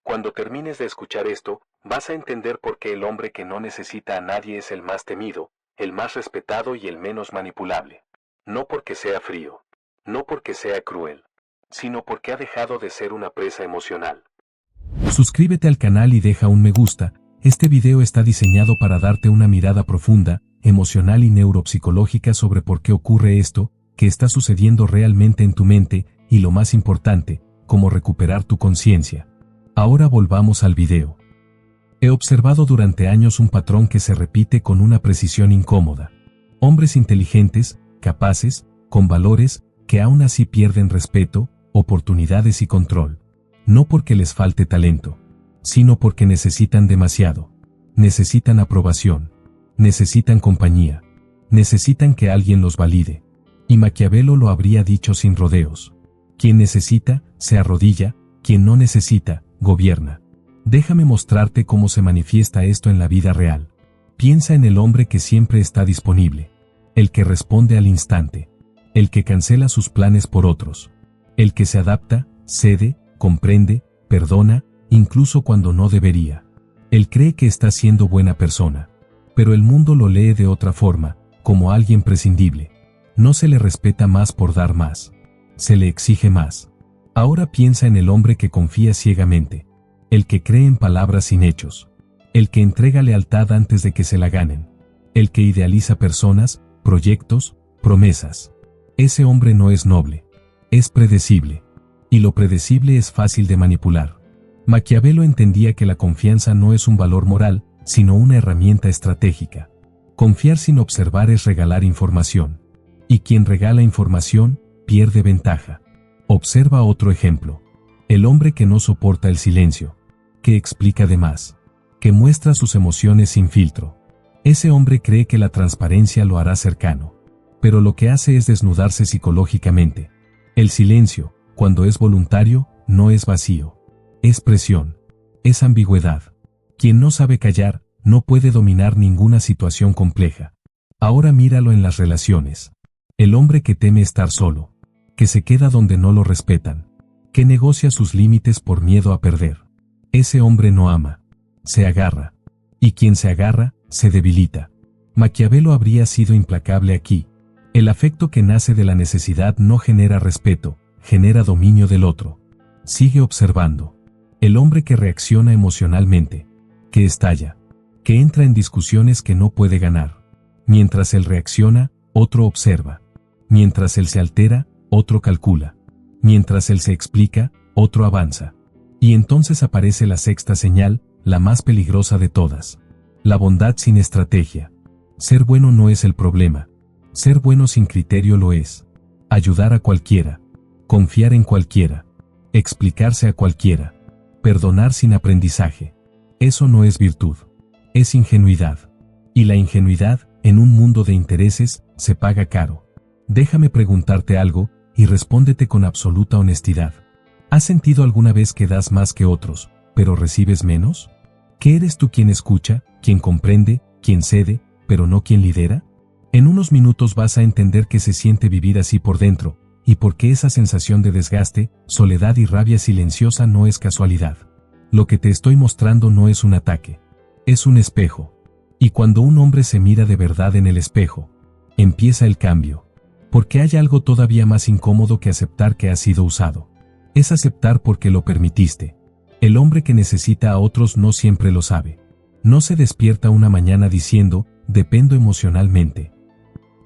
Cuando termines de escuchar esto, vas a entender por qué el hombre que no necesita a nadie es el más temido, el más respetado y el menos manipulable. No porque sea frío, no porque sea cruel, sino porque ha dejado de ser una presa emocional. Suscríbete al canal y deja un me gusta. Este video está diseñado para darte una mirada profunda, emocional y neuropsicológica sobre por qué ocurre esto, que está sucediendo realmente en tu mente, y lo más importante, cómo recuperar tu conciencia. Ahora volvamos al video. He observado durante años un patrón que se repite con una precisión incómoda. Hombres inteligentes, capaces, con valores, que aún así pierden respeto, oportunidades y control. No porque les falte talento, sino porque necesitan demasiado. Necesitan aprobación. Necesitan compañía. Necesitan que alguien los valide. Y Maquiavelo lo habría dicho sin rodeos. Quien necesita, se arrodilla, quien no necesita, gobierna. Déjame mostrarte cómo se manifiesta esto en la vida real. Piensa en el hombre que siempre está disponible. El que responde al instante. El que cancela sus planes por otros. El que se adapta, cede, comprende, perdona, incluso cuando no debería. Él cree que está siendo buena persona. Pero el mundo lo lee de otra forma, como alguien prescindible. No se le respeta más por dar más. Se le exige más. Ahora piensa en el hombre que confía ciegamente. El que cree en palabras sin hechos. El que entrega lealtad antes de que se la ganen. El que idealiza personas, proyectos, promesas. Ese hombre no es noble. Es predecible. Y lo predecible es fácil de manipular. Maquiavelo entendía que la confianza no es un valor moral, sino una herramienta estratégica. Confiar sin observar es regalar información. Y quien regala información, pierde ventaja. Observa otro ejemplo. El hombre que no soporta el silencio. Que explica de más. Que muestra sus emociones sin filtro. Ese hombre cree que la transparencia lo hará cercano. Pero lo que hace es desnudarse psicológicamente. El silencio, cuando es voluntario, no es vacío. Es presión. Es ambigüedad. Quien no sabe callar, no puede dominar ninguna situación compleja. Ahora míralo en las relaciones. El hombre que teme estar solo. Que se queda donde no lo respetan. Que negocia sus límites por miedo a perder. Ese hombre no ama. Se agarra. Y quien se agarra, se debilita. Maquiavelo habría sido implacable aquí. El afecto que nace de la necesidad no genera respeto, genera dominio del otro. Sigue observando. El hombre que reacciona emocionalmente. Que estalla. Que entra en discusiones que no puede ganar. Mientras él reacciona, otro observa. Mientras él se altera, otro calcula. Mientras él se explica, otro avanza. Y entonces aparece la sexta señal, la más peligrosa de todas. La bondad sin estrategia. Ser bueno no es el problema. Ser bueno sin criterio lo es. Ayudar a cualquiera. Confiar en cualquiera. Explicarse a cualquiera. Perdonar sin aprendizaje. Eso no es virtud. Es ingenuidad. Y la ingenuidad, en un mundo de intereses, se paga caro. Déjame preguntarte algo, y respóndete con absoluta honestidad. ¿Has sentido alguna vez que das más que otros, pero recibes menos? ¿Que eres tú quien escucha, quien comprende, quien cede, pero no quien lidera? En unos minutos vas a entender qué se siente vivir así por dentro, y por qué esa sensación de desgaste, soledad y rabia silenciosa no es casualidad. Lo que te estoy mostrando no es un ataque. Es un espejo. Y cuando un hombre se mira de verdad en el espejo, empieza el cambio. Porque hay algo todavía más incómodo que aceptar que has sido usado. Es aceptar porque lo permitiste. El hombre que necesita a otros no siempre lo sabe. No se despierta una mañana diciendo, dependo emocionalmente.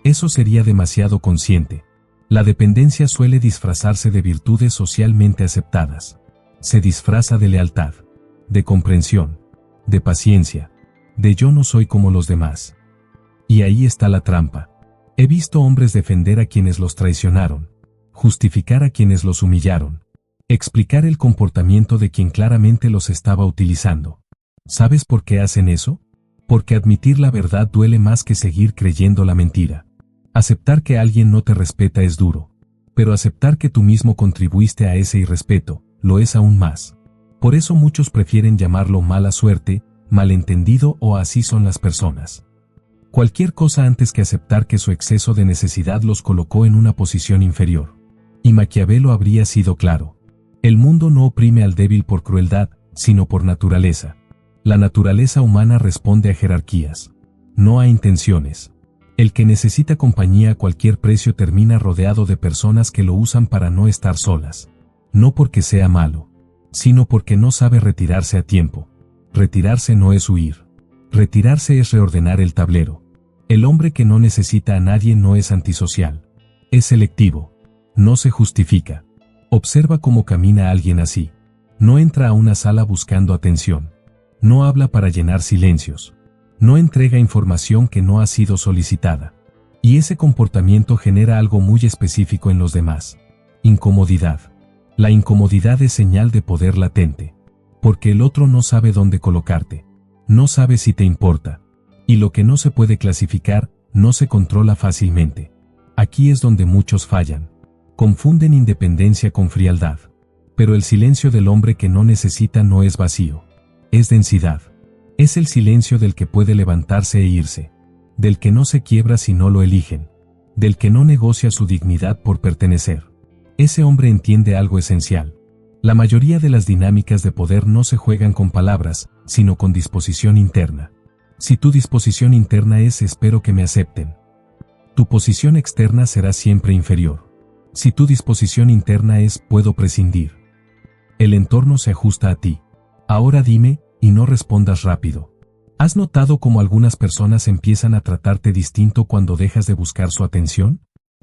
Eso sería demasiado consciente. La dependencia suele disfrazarse de virtudes socialmente aceptadas. Se disfraza de lealtad, de comprensión, de paciencia, de yo no soy como los demás. Y ahí está la trampa. He visto hombres defender a quienes los traicionaron, justificar a quienes los humillaron, explicar el comportamiento de quien claramente los estaba utilizando. ¿Sabes por qué hacen eso? Porque admitir la verdad duele más que seguir creyendo la mentira. Aceptar que alguien no te respeta es duro, pero aceptar que tú mismo contribuiste a ese irrespeto, lo es aún más. Por eso muchos prefieren llamarlo mala suerte, malentendido o así son las personas. Cualquier cosa antes que aceptar que su exceso de necesidad los colocó en una posición inferior. Y Maquiavelo habría sido claro. El mundo no oprime al débil por crueldad, sino por naturaleza. La naturaleza humana responde a jerarquías, no a intenciones. El que necesita compañía a cualquier precio termina rodeado de personas que lo usan para no estar solas. No porque sea malo, sino porque no sabe retirarse a tiempo. Retirarse no es huir. Retirarse es reordenar el tablero. El hombre que no necesita a nadie no es antisocial. Es selectivo. No se justifica. Observa cómo camina alguien así. No entra a una sala buscando atención. No habla para llenar silencios. No entrega información que no ha sido solicitada. Y ese comportamiento genera algo muy específico en los demás. Incomodidad. La incomodidad es señal de poder latente. Porque el otro no sabe dónde colocarte. No sabe si te importa. Y lo que no se puede clasificar, no se controla fácilmente. Aquí es donde muchos fallan. Confunden independencia con frialdad. Pero el silencio del hombre que no necesita no es vacío. Es densidad. Es el silencio del que puede levantarse e irse. Del que no se quiebra si no lo eligen. Del que no negocia su dignidad por pertenecer. Ese hombre entiende algo esencial. La mayoría de las dinámicas de poder no se juegan con palabras, sino con disposición interna. Si tu disposición interna es espero que me acepten, tu posición externa será siempre inferior. Si tu disposición interna es puedo prescindir, el entorno se ajusta a ti. Ahora dime, y no respondas rápido. ¿Has notado cómo algunas personas empiezan a tratarte distinto cuando dejas de buscar su atención?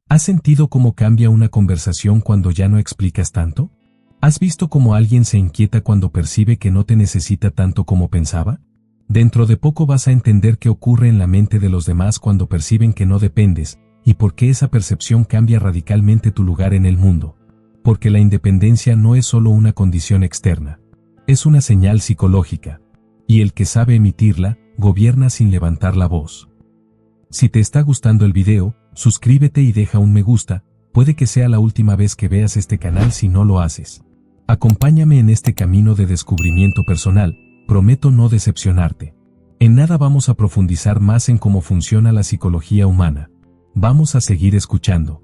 ¿Has sentido cómo cambia una conversación cuando ya no explicas tanto? ¿Has visto cómo alguien se inquieta cuando percibe que no te necesita tanto como pensaba? Dentro de poco vas a entender qué ocurre en la mente de los demás cuando perciben que no dependes, y por qué esa percepción cambia radicalmente tu lugar en el mundo. Porque la independencia no es solo una condición externa. Es una señal psicológica. Y el que sabe emitirla, gobierna sin levantar la voz. Si te está gustando el video, suscríbete y deja un me gusta, puede que sea la última vez que veas este canal si no lo haces. Acompáñame en este camino de descubrimiento personal, prometo no decepcionarte. En nada vamos a profundizar más en cómo funciona la psicología humana. Vamos a seguir escuchando.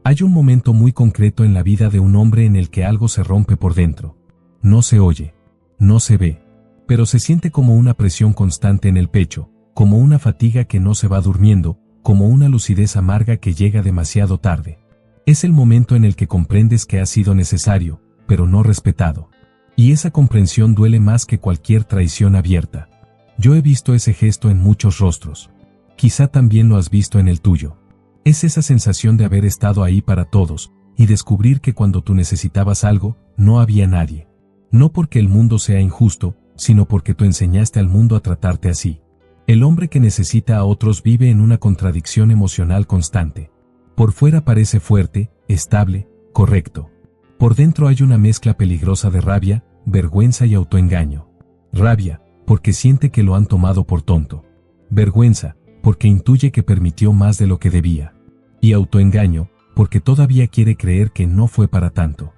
Hay un momento muy concreto en la vida de un hombre en el que algo se rompe por dentro. No se oye, no se ve, pero se siente como una presión constante en el pecho, como una fatiga que no se va durmiendo, como una lucidez amarga que llega demasiado tarde. Es el momento en el que comprendes que ha sido necesario, pero no respetado. Y esa comprensión duele más que cualquier traición abierta. Yo he visto ese gesto en muchos rostros. Quizá también lo has visto en el tuyo. Es esa sensación de haber estado ahí para todos, y descubrir que cuando tú necesitabas algo, no había nadie. No porque el mundo sea injusto, sino porque tú enseñaste al mundo a tratarte así. El hombre que necesita a otros vive en una contradicción emocional constante. Por fuera parece fuerte, estable, correcto. Por dentro hay una mezcla peligrosa de rabia, vergüenza y autoengaño. Rabia, porque siente que lo han tomado por tonto. Vergüenza, porque intuye que permitió más de lo que debía. Y autoengaño, porque todavía quiere creer que no fue para tanto.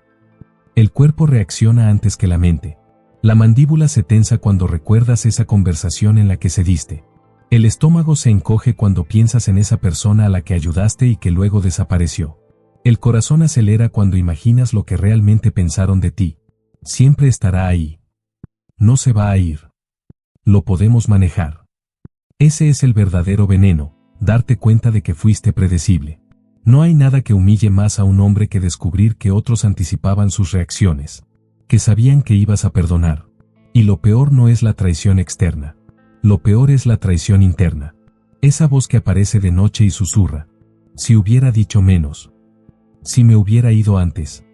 El cuerpo reacciona antes que la mente. La mandíbula se tensa cuando recuerdas esa conversación en la que cediste. El estómago se encoge cuando piensas en esa persona a la que ayudaste y que luego desapareció. El corazón acelera cuando imaginas lo que realmente pensaron de ti. Siempre estará ahí. No se va a ir. Lo podemos manejar. Ese es el verdadero veneno, darte cuenta de que fuiste predecible. No hay nada que humille más a un hombre que descubrir que otros anticipaban sus reacciones, que sabían que ibas a perdonar. Y lo peor no es la traición externa. Lo peor es la traición interna. Esa voz que aparece de noche y susurra. Si hubiera dicho menos. Si me hubiera ido antes.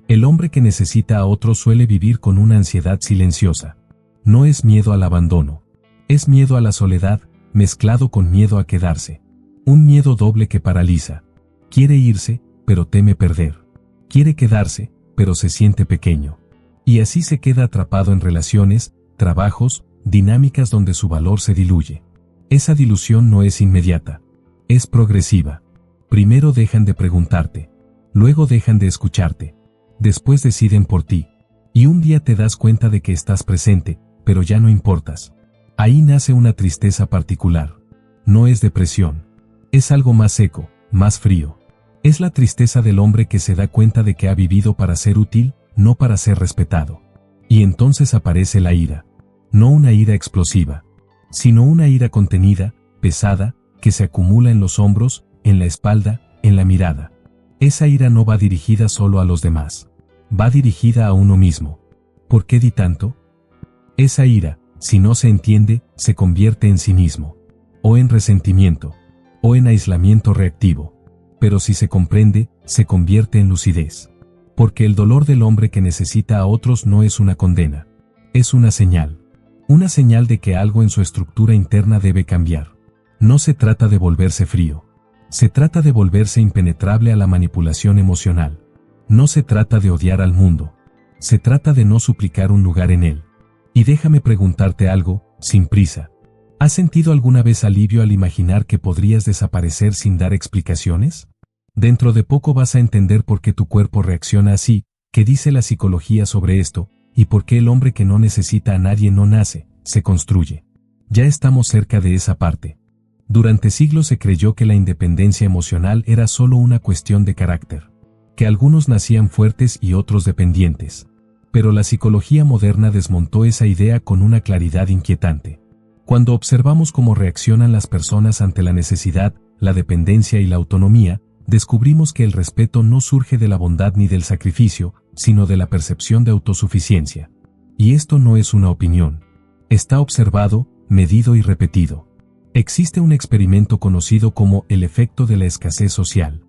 El hombre que necesita a otro suele vivir con una ansiedad silenciosa. No es miedo al abandono. Es miedo a la soledad, mezclado con miedo a quedarse. Un miedo doble que paraliza. Quiere irse, pero teme perder. Quiere quedarse, pero se siente pequeño. Y así se queda atrapado en relaciones, trabajos, dinámicas donde su valor se diluye. Esa dilución no es inmediata. Es progresiva. Primero dejan de preguntarte. Luego dejan de escucharte. Después deciden por ti. Y un día te das cuenta de que estás presente, pero ya no importas. Ahí nace una tristeza particular. No es depresión. Es algo más seco, más frío. Es la tristeza del hombre que se da cuenta de que ha vivido para ser útil, no para ser respetado. Y entonces aparece la ira. No una ira explosiva, sino una ira contenida, pesada, que se acumula en los hombros, en la espalda, en la mirada. Esa ira no va dirigida solo a los demás. Va dirigida a uno mismo. ¿Por qué di tanto? Esa ira, si no se entiende, se convierte en cinismo, o en resentimiento, o en aislamiento reactivo. Pero si se comprende, se convierte en lucidez. Porque el dolor del hombre que necesita a otros no es una condena. Es una señal. Una señal de que algo en su estructura interna debe cambiar. No se trata de volverse frío. Se trata de volverse impenetrable a la manipulación emocional. No se trata de odiar al mundo. Se trata de no suplicar un lugar en él. Y déjame preguntarte algo, sin prisa. ¿Has sentido alguna vez alivio al imaginar que podrías desaparecer sin dar explicaciones? Dentro de poco vas a entender por qué tu cuerpo reacciona así, qué dice la psicología sobre esto, y por qué el hombre que no necesita a nadie no nace, se construye. Ya estamos cerca de esa parte. Durante siglos se creyó que la independencia emocional era solo una cuestión de carácter, que algunos nacían fuertes y otros dependientes. Pero la psicología moderna desmontó esa idea con una claridad inquietante. Cuando observamos cómo reaccionan las personas ante la necesidad, la dependencia y la autonomía, descubrimos que el respeto no surge de la bondad ni del sacrificio, sino de la percepción de autosuficiencia. Y esto no es una opinión. Está observado, medido y repetido. Existe un experimento conocido como el efecto de la escasez social.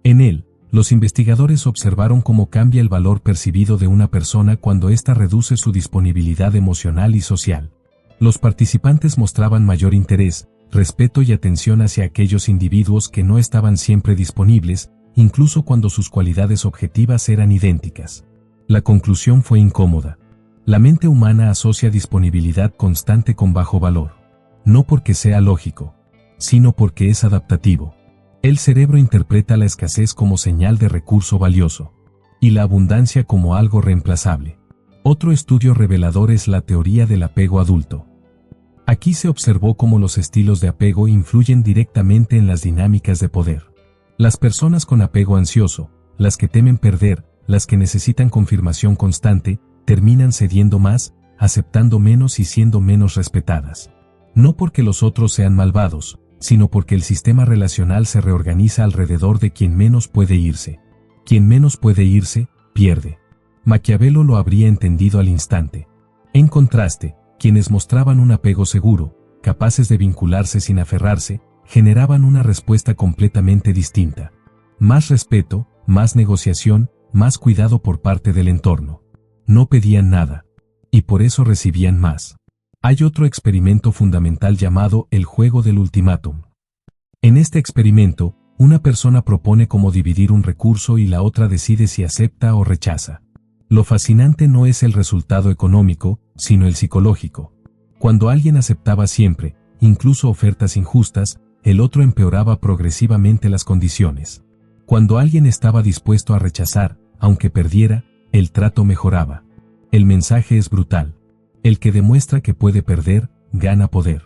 En él, los investigadores observaron cómo cambia el valor percibido de una persona cuando ésta reduce su disponibilidad emocional y social. Los participantes mostraban mayor interés, respeto y atención hacia aquellos individuos que no estaban siempre disponibles, incluso cuando sus cualidades objetivas eran idénticas. La conclusión fue incómoda. La mente humana asocia disponibilidad constante con bajo valor. No porque sea lógico, sino porque es adaptativo. El cerebro interpreta la escasez como señal de recurso valioso, y la abundancia como algo reemplazable. Otro estudio revelador es la teoría del apego adulto. Aquí se observó cómo los estilos de apego influyen directamente en las dinámicas de poder. Las personas con apego ansioso, las que temen perder, las que necesitan confirmación constante, terminan cediendo más, aceptando menos y siendo menos respetadas. No porque los otros sean malvados, sino porque el sistema relacional se reorganiza alrededor de quien menos puede irse. Quien menos puede irse, pierde. Maquiavelo lo habría entendido al instante. En contraste, quienes mostraban un apego seguro, capaces de vincularse sin aferrarse, generaban una respuesta completamente distinta. Más respeto, más negociación, más cuidado por parte del entorno. No pedían nada. Y por eso recibían más. Hay otro experimento fundamental llamado el juego del ultimátum. En este experimento, una persona propone cómo dividir un recurso y la otra decide si acepta o rechaza. Lo fascinante no es el resultado económico, sino el psicológico. Cuando alguien aceptaba siempre, incluso ofertas injustas, el otro empeoraba progresivamente las condiciones. Cuando alguien estaba dispuesto a rechazar, aunque perdiera, el trato mejoraba. El mensaje es brutal. El que demuestra que puede perder, gana poder.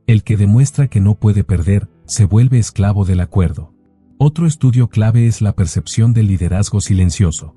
El que demuestra que no puede perder, se vuelve esclavo del acuerdo. Otro estudio clave es la percepción del liderazgo silencioso.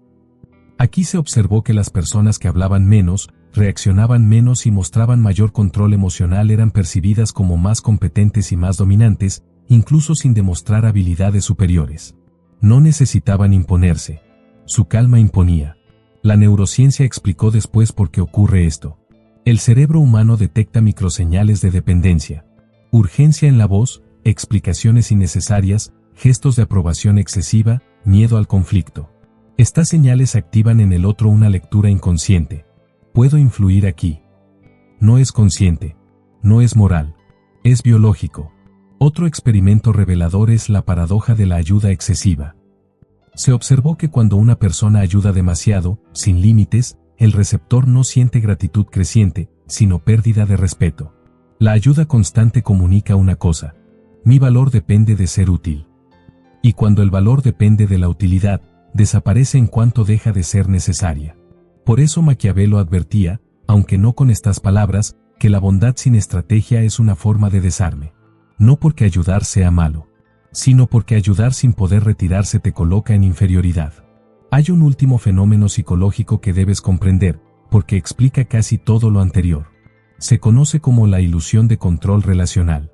Aquí se observó que las personas que hablaban menos, reaccionaban menos y mostraban mayor control emocional eran percibidas como más competentes y más dominantes, incluso sin demostrar habilidades superiores. No necesitaban imponerse. Su calma imponía. La neurociencia explicó después por qué ocurre esto. El cerebro humano detecta microseñales de dependencia. Urgencia en la voz, explicaciones innecesarias, gestos de aprobación excesiva, miedo al conflicto. Estas señales activan en el otro una lectura inconsciente. Puedo influir aquí. No es consciente. No es moral. Es biológico. Otro experimento revelador es la paradoja de la ayuda excesiva. Se observó que cuando una persona ayuda demasiado, sin límites, el receptor no siente gratitud creciente, sino pérdida de respeto. La ayuda constante comunica una cosa. Mi valor depende de ser útil. Y cuando el valor depende de la utilidad, desaparece en cuanto deja de ser necesaria. Por eso Maquiavelo advertía, aunque no con estas palabras, que la bondad sin estrategia es una forma de desarme. No porque ayudar sea malo, sino porque ayudar sin poder retirarse te coloca en inferioridad. Hay un último fenómeno psicológico que debes comprender, porque explica casi todo lo anterior. Se conoce como la ilusión de control relacional.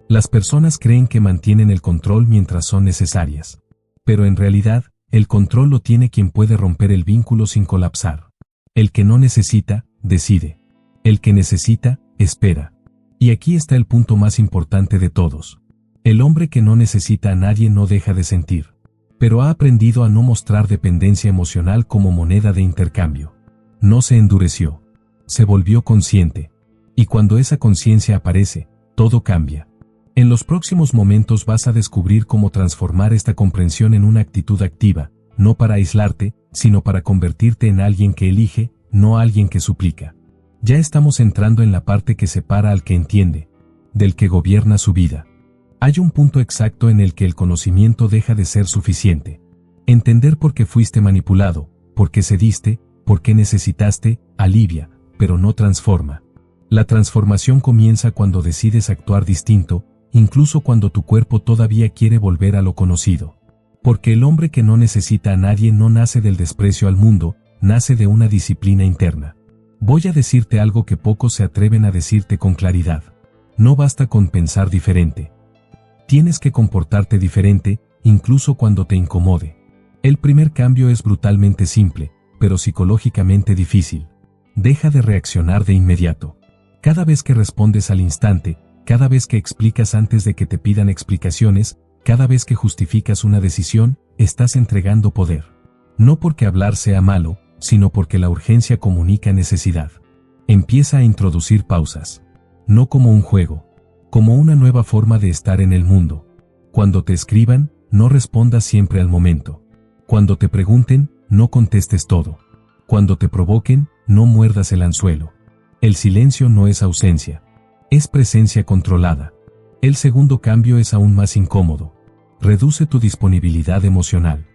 Las personas creen que mantienen el control mientras son necesarias. Pero en realidad, el control lo tiene quien puede romper el vínculo sin colapsar. El que no necesita, decide. El que necesita, espera. Y aquí está el punto más importante de todos. El hombre que no necesita a nadie no deja de sentir. Pero ha aprendido a no mostrar dependencia emocional como moneda de intercambio. No se endureció. Se volvió consciente. Y cuando esa conciencia aparece, todo cambia. En los próximos momentos vas a descubrir cómo transformar esta comprensión en una actitud activa, no para aislarte, sino para convertirte en alguien que elige, no alguien que suplica. Ya estamos entrando en la parte que separa al que entiende, del que gobierna su vida. Hay un punto exacto en el que el conocimiento deja de ser suficiente. Entender por qué fuiste manipulado, por qué cediste, por qué necesitaste, alivia, pero no transforma. La transformación comienza cuando decides actuar distinto, incluso cuando tu cuerpo todavía quiere volver a lo conocido. Porque el hombre que no necesita a nadie no nace del desprecio al mundo, nace de una disciplina interna. Voy a decirte algo que pocos se atreven a decirte con claridad. No basta con pensar diferente. Tienes que comportarte diferente, incluso cuando te incomode. El primer cambio es brutalmente simple, pero psicológicamente difícil. Deja de reaccionar de inmediato. Cada vez que respondes al instante, cada vez que explicas antes de que te pidan explicaciones, cada vez que justificas una decisión, estás entregando poder. No porque hablar sea malo, sino porque la urgencia comunica necesidad. Empieza a introducir pausas. No como un juego, como una nueva forma de estar en el mundo. Cuando te escriban, no respondas siempre al momento. Cuando te pregunten, no contestes todo. Cuando te provoquen, no muerdas el anzuelo. El silencio no es ausencia. Es presencia controlada. El segundo cambio es aún más incómodo. Reduce tu disponibilidad emocional.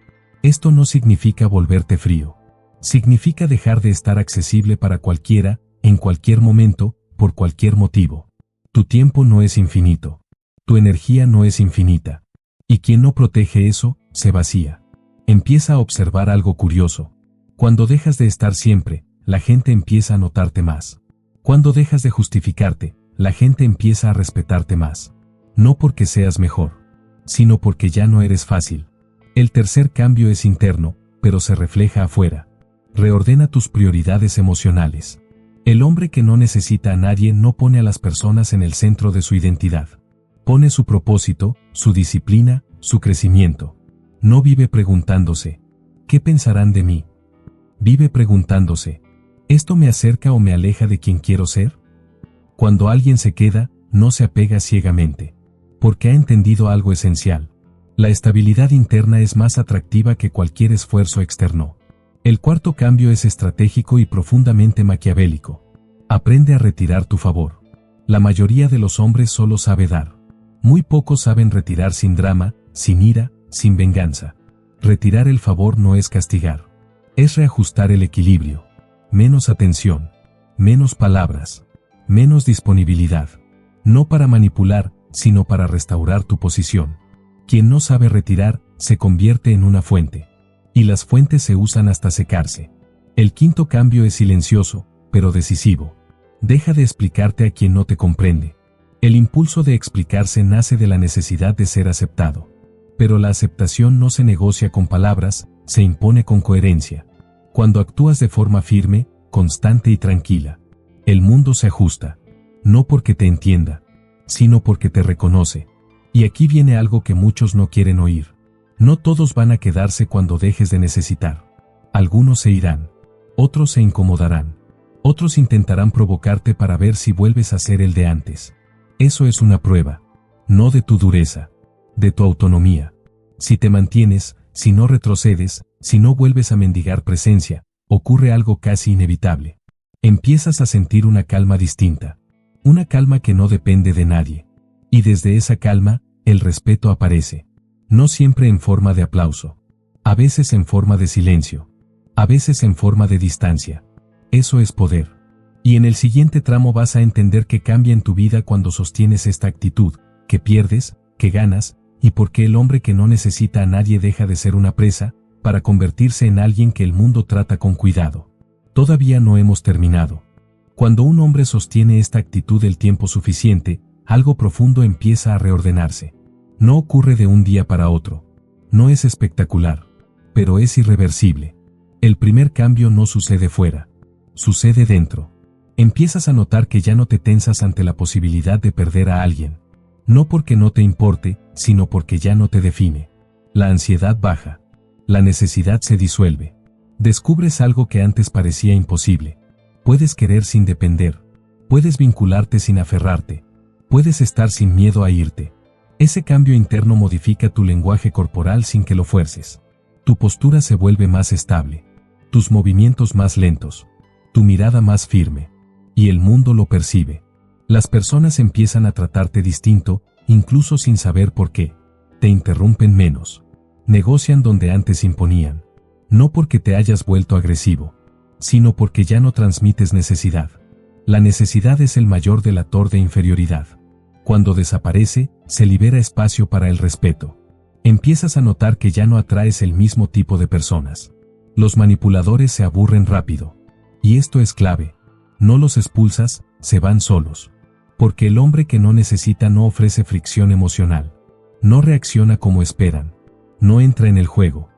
Esto no significa volverte frío. Significa dejar de estar accesible para cualquiera, en cualquier momento, por cualquier motivo. Tu tiempo no es infinito. Tu energía no es infinita. Y quien no protege eso, se vacía. Empieza a observar algo curioso. Cuando dejas de estar siempre, la gente empieza a notarte más. Cuando dejas de justificarte, la gente empieza a respetarte más. No porque seas mejor, sino porque ya no eres fácil. El tercer cambio es interno, pero se refleja afuera. Reordena tus prioridades emocionales. El hombre que no necesita a nadie no pone a las personas en el centro de su identidad. Pone su propósito, su disciplina, su crecimiento. No vive preguntándose, ¿qué pensarán de mí? Vive preguntándose, ¿esto me acerca o me aleja de quien quiero ser? Cuando alguien se queda, no se apega ciegamente, porque ha entendido algo esencial. La estabilidad interna es más atractiva que cualquier esfuerzo externo. El cuarto cambio es estratégico y profundamente maquiavélico. Aprende a retirar tu favor. La mayoría de los hombres solo sabe dar. Muy pocos saben retirar sin drama, sin ira, sin venganza. Retirar el favor no es castigar. Es reajustar el equilibrio. Menos atención. Menos palabras. Menos disponibilidad. No para manipular, sino para restaurar tu posición. Quien no sabe retirar, se convierte en una fuente. Y las fuentes se usan hasta secarse. El quinto cambio es silencioso, pero decisivo. Deja de explicarte a quien no te comprende. El impulso de explicarse nace de la necesidad de ser aceptado. Pero la aceptación no se negocia con palabras, se impone con coherencia. Cuando actúas de forma firme, constante y tranquila, el mundo se ajusta. No porque te entienda, sino porque te reconoce. Y aquí viene algo que muchos no quieren oír. No todos van a quedarse cuando dejes de necesitar. Algunos se irán. Otros se incomodarán. Otros intentarán provocarte para ver si vuelves a ser el de antes. Eso es una prueba. No de tu dureza. De tu autonomía. Si te mantienes, si no retrocedes, si no vuelves a mendigar presencia, ocurre algo casi inevitable. Empiezas a sentir una calma distinta. Una calma que no depende de nadie. Y desde esa calma, el respeto aparece. No siempre en forma de aplauso. A veces en forma de silencio. A veces en forma de distancia. Eso es poder. Y en el siguiente tramo vas a entender qué cambia en tu vida cuando sostienes esta actitud, que pierdes, que ganas, y por qué el hombre que no necesita a nadie deja de ser una presa, para convertirse en alguien que el mundo trata con cuidado. Todavía no hemos terminado. Cuando un hombre sostiene esta actitud el tiempo suficiente, algo profundo empieza a reordenarse. No ocurre de un día para otro. No es espectacular, pero es irreversible. El primer cambio no sucede fuera, sucede dentro. Empiezas a notar que ya no te tensas ante la posibilidad de perder a alguien. No porque no te importe, sino porque ya no te define. La ansiedad baja. La necesidad se disuelve. Descubres algo que antes parecía imposible. Puedes querer sin depender. Puedes vincularte sin aferrarte. Puedes estar sin miedo a irte. Ese cambio interno modifica tu lenguaje corporal sin que lo fuerces. Tu postura se vuelve más estable. Tus movimientos más lentos. Tu mirada más firme. Y el mundo lo percibe. Las personas empiezan a tratarte distinto, incluso sin saber por qué. Te interrumpen menos. Negocian donde antes imponían. No porque te hayas vuelto agresivo, sino porque ya no transmites necesidad. La necesidad es el mayor delator de inferioridad. Cuando desaparece, se libera espacio para el respeto. Empiezas a notar que ya no atraes el mismo tipo de personas. Los manipuladores se aburren rápido. Y esto es clave. No los expulsas, se van solos. Porque el hombre que no necesita no ofrece fricción emocional. No reacciona como esperan. No entra en el juego.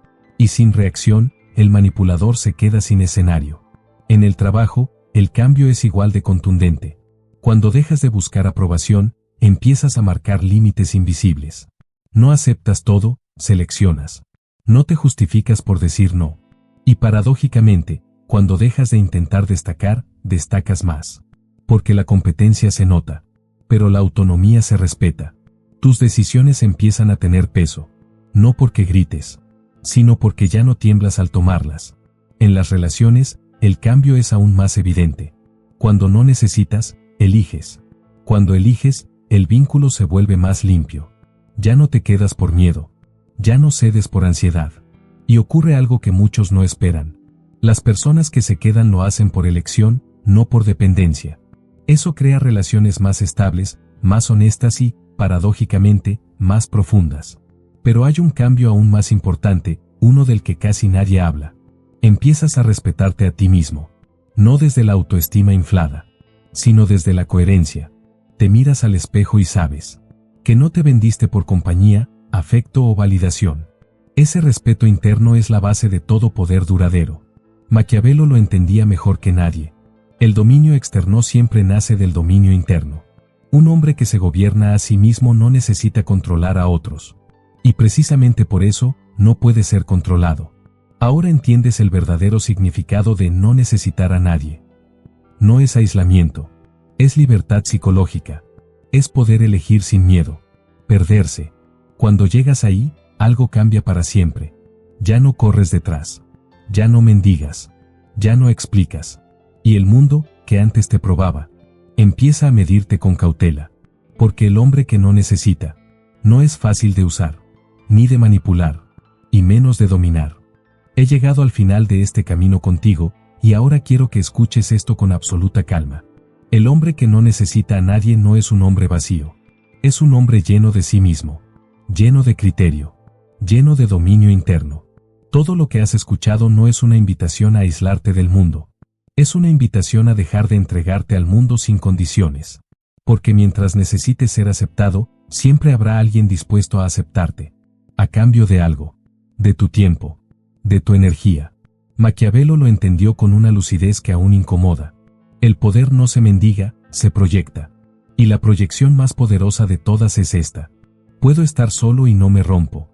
Y sin reacción, el manipulador se queda sin escenario. En el trabajo, el cambio es igual de contundente. Cuando dejas de buscar aprobación, empiezas a marcar límites invisibles. No aceptas todo, seleccionas. No te justificas por decir no. Y paradójicamente, cuando dejas de intentar destacar, destacas más. Porque la competencia se nota. Pero la autonomía se respeta. Tus decisiones empiezan a tener peso. No porque grites, sino porque ya no tiemblas al tomarlas. En las relaciones, el cambio es aún más evidente. Cuando no necesitas, eliges. Cuando eliges, el vínculo se vuelve más limpio. Ya no te quedas por miedo. Ya no cedes por ansiedad. Y ocurre algo que muchos no esperan. Las personas que se quedan lo hacen por elección, no por dependencia. Eso crea relaciones más estables, más honestas y, paradójicamente, más profundas. Pero hay un cambio aún más importante, uno del que casi nadie habla. Empiezas a respetarte a ti mismo. No desde la autoestima inflada, sino desde la coherencia. Te miras al espejo y sabes que no te vendiste por compañía, afecto o validación. Ese respeto interno es la base de todo poder duradero. Maquiavelo lo entendía mejor que nadie. El dominio externo siempre nace del dominio interno. Un hombre que se gobierna a sí mismo no necesita controlar a otros. Y precisamente por eso, no puede ser controlado. Ahora entiendes el verdadero significado de no necesitar a nadie. No es aislamiento. Es libertad psicológica. Es poder elegir sin miedo. Perderse. Cuando llegas ahí, algo cambia para siempre. Ya no corres detrás. Ya no mendigas. Ya no explicas. Y el mundo, que antes te probaba, empieza a medirte con cautela. Porque el hombre que no necesita, no es fácil de usar, ni de manipular, y menos de dominar. He llegado al final de este camino contigo, y ahora quiero que escuches esto con absoluta calma. El hombre que no necesita a nadie no es un hombre vacío. Es un hombre lleno de sí mismo, lleno de criterio, lleno de dominio interno. Todo lo que has escuchado no es una invitación a aislarte del mundo. Es una invitación a dejar de entregarte al mundo sin condiciones. Porque mientras necesites ser aceptado, siempre habrá alguien dispuesto a aceptarte. A cambio de algo. De tu tiempo. De tu energía. Maquiavelo lo entendió con una lucidez que aún incomoda. El poder no se mendiga, se proyecta. Y la proyección más poderosa de todas es esta. Puedo estar solo y no me rompo.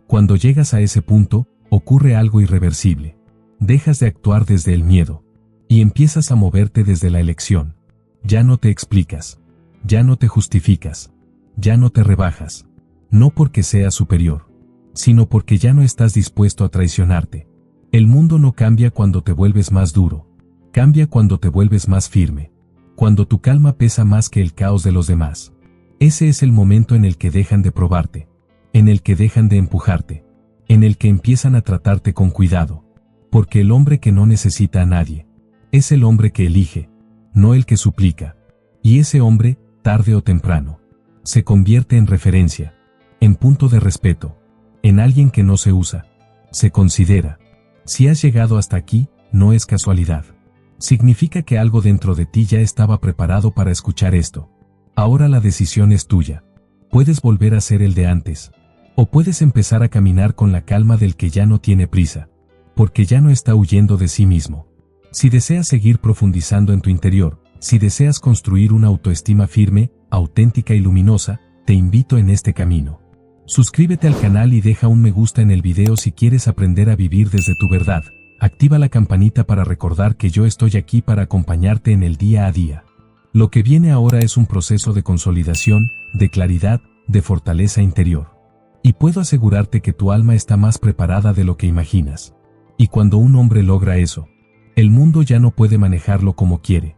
Cuando llegas a ese punto, ocurre algo irreversible. Dejas de actuar desde el miedo. Y empiezas a moverte desde la elección. Ya no te explicas. Ya no te justificas. Ya no te rebajas. No porque seas superior, sino porque ya no estás dispuesto a traicionarte. El mundo no cambia cuando te vuelves más duro. Cambia cuando te vuelves más firme. Cuando tu calma pesa más que el caos de los demás. Ese es el momento en el que dejan de probarte. En el que dejan de empujarte. En el que empiezan a tratarte con cuidado. Porque el hombre que no necesita a nadie es el hombre que elige, no el que suplica. Y ese hombre, tarde o temprano, se convierte en referencia, en punto de respeto, en alguien que no se usa, se considera. Si has llegado hasta aquí, no es casualidad. Significa que algo dentro de ti ya estaba preparado para escuchar esto. Ahora la decisión es tuya. Puedes volver a ser el de antes. O puedes empezar a caminar con la calma del que ya no tiene prisa. Porque ya no está huyendo de sí mismo. Si deseas seguir profundizando en tu interior, si deseas construir una autoestima firme, auténtica y luminosa, te invito en este camino. Suscríbete al canal y deja un me gusta en el video si quieres aprender a vivir desde tu verdad. Activa la campanita para recordar que yo estoy aquí para acompañarte en el día a día. Lo que viene ahora es un proceso de consolidación, de claridad, de fortaleza interior. Y puedo asegurarte que tu alma está más preparada de lo que imaginas. Y cuando un hombre logra eso, el mundo ya no puede manejarlo como quiere.